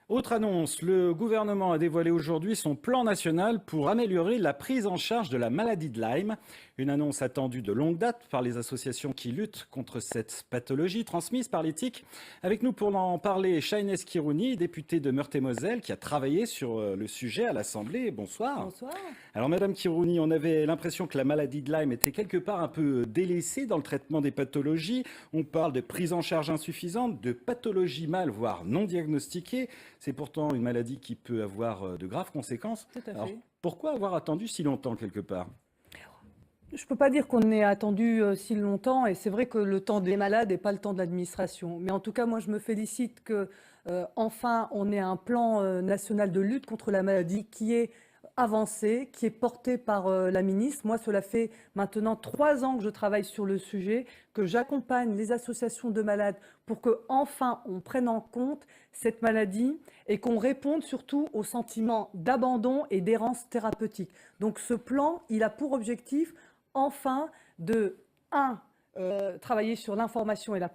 Autre annonce, le gouvernement a dévoilé aujourd'hui son plan national pour améliorer la prise en charge de la maladie de Lyme. Une annonce attendue de longue date par les associations qui luttent contre cette pathologie transmise par les tiques. Avec nous pour en parler, Shaines Kirouni, députée de Meurthe-et-Moselle, qui a travaillé sur le sujet à l'Assemblée. Bonsoir. Bonsoir. Alors Madame Kirouni, on avait l'impression que la maladie de Lyme était quelque part un peu délaissée dans le traitement des pathologies. On parle de prise en charge insuffisante, de pathologies mal, voire non diagnostiquées. C'est pourtant une maladie qui peut avoir de graves conséquences. Tout à Alors, fait. pourquoi avoir attendu si longtemps quelque part? Je ne peux pas dire qu'on ait attendu si longtemps, et c'est vrai que le temps des malades n'est pas le temps de l'administration. Mais en tout cas, moi, je me félicite que enfin on ait un plan national de lutte contre la maladie qui est avancé, qui est porté par la ministre. Moi, cela fait maintenant 3 ans que je travaille sur le sujet, que j'accompagne les associations de malades pour que enfin on prenne en compte cette maladie et qu'on réponde surtout au sentiment d'abandon et d'errance thérapeutique. Donc ce plan, il a pour objectif enfin de travailler sur l'information et la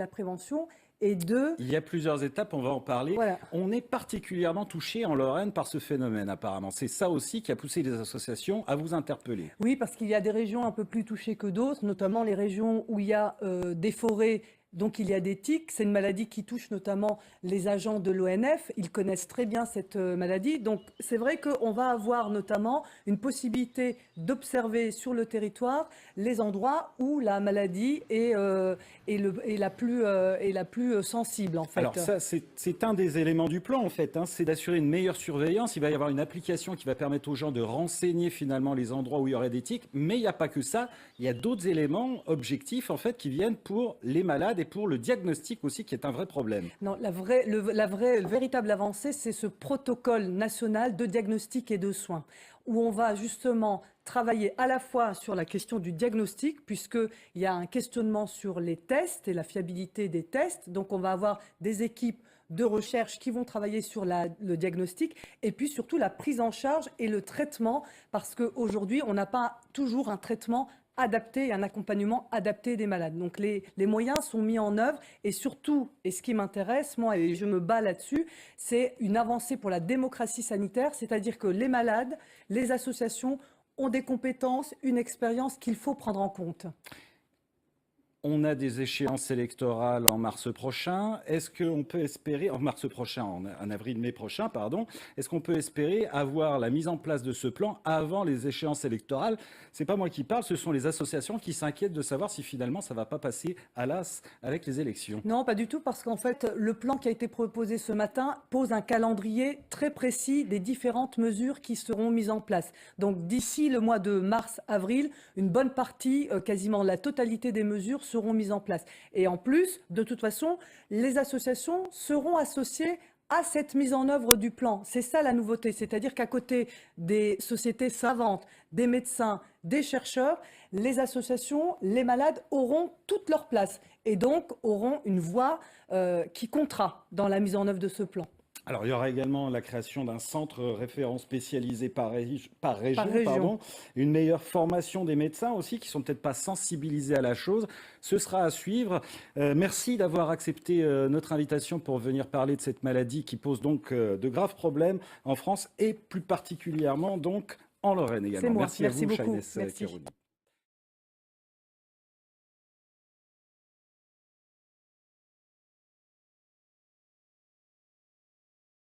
prévention, et deux, Il y a plusieurs étapes, on va en parler. voilà. On est particulièrement touché en Lorraine par ce phénomène apparemment. C'est ça aussi qui a poussé les associations à vous interpeller. Oui, parce qu'il y a des régions un peu plus touchées que d'autres, notamment les régions où il y a des forêts, donc il y a des tiques. C'est une maladie qui touche notamment les agents de l'ONF. Ils connaissent très bien cette maladie. Donc c'est vrai qu'on va avoir notamment une possibilité d'observer sur le territoire les endroits où la maladie est la plus sensible en fait. Alors ça, c'est un des éléments du plan en fait, hein, c'est d'assurer une meilleure surveillance. Il va y avoir une application qui va permettre aux gens de renseigner finalement les endroits où il y aurait des tiques. Mais il n'y a pas que ça, il y a d'autres éléments objectifs en fait qui viennent pour les malades et pour le diagnostic aussi qui est un vrai problème. Non, le véritable avancée, c'est ce protocole national de diagnostic et de soins, où on va justement travailler à la fois sur la question du diagnostic, puisqu'il y a un questionnement sur les tests et la fiabilité des tests. Donc on va avoir des équipes de recherche qui vont travailler sur le diagnostic, et puis surtout la prise en charge et le traitement, parce qu'aujourd'hui, on n'a pas toujours un traitement adapté et un accompagnement adapté des malades. Donc les moyens sont mis en œuvre, et surtout, et ce qui m'intéresse, moi, et je me bats là-dessus, c'est une avancée pour la démocratie sanitaire, c'est-à-dire que les malades, les associations ont des compétences, une expérience qu'il faut prendre en compte. On a des échéances électorales en mars prochain. Est-ce qu'on peut espérer, en mars prochain, en avril-mai prochain, pardon, est-ce qu'on peut espérer avoir la mise en place de ce plan avant les échéances électorales? C'est pas moi qui parle, ce sont les associations qui s'inquiètent de savoir si finalement ça va pas passer à l'as avec les élections. Non, pas du tout, parce qu'en fait, le plan qui a été proposé ce matin pose un calendrier très précis des différentes mesures qui seront mises en place. Donc d'ici le mois de mars-avril, une bonne partie, quasiment la totalité des mesures seront mises en place. Et en plus, de toute façon, les associations seront associées à cette mise en œuvre du plan. C'est ça la nouveauté, c'est-à-dire qu'à côté des sociétés savantes, des médecins, des chercheurs, les associations, les malades auront toute leur place et donc auront une voix qui comptera dans la mise en œuvre de ce plan. Alors, il y aura également la création d'un centre référent spécialisé par région, Par région. pardon, une meilleure formation des médecins aussi, qui sont peut-être pas sensibilisés à la chose. Ce sera à suivre. Merci d'avoir accepté notre invitation pour venir parler de cette maladie qui pose donc de graves problèmes en France et plus particulièrement donc en Lorraine également. C'est moi. Merci à Merci vous, beaucoup. Shaines Merci. Kirouni.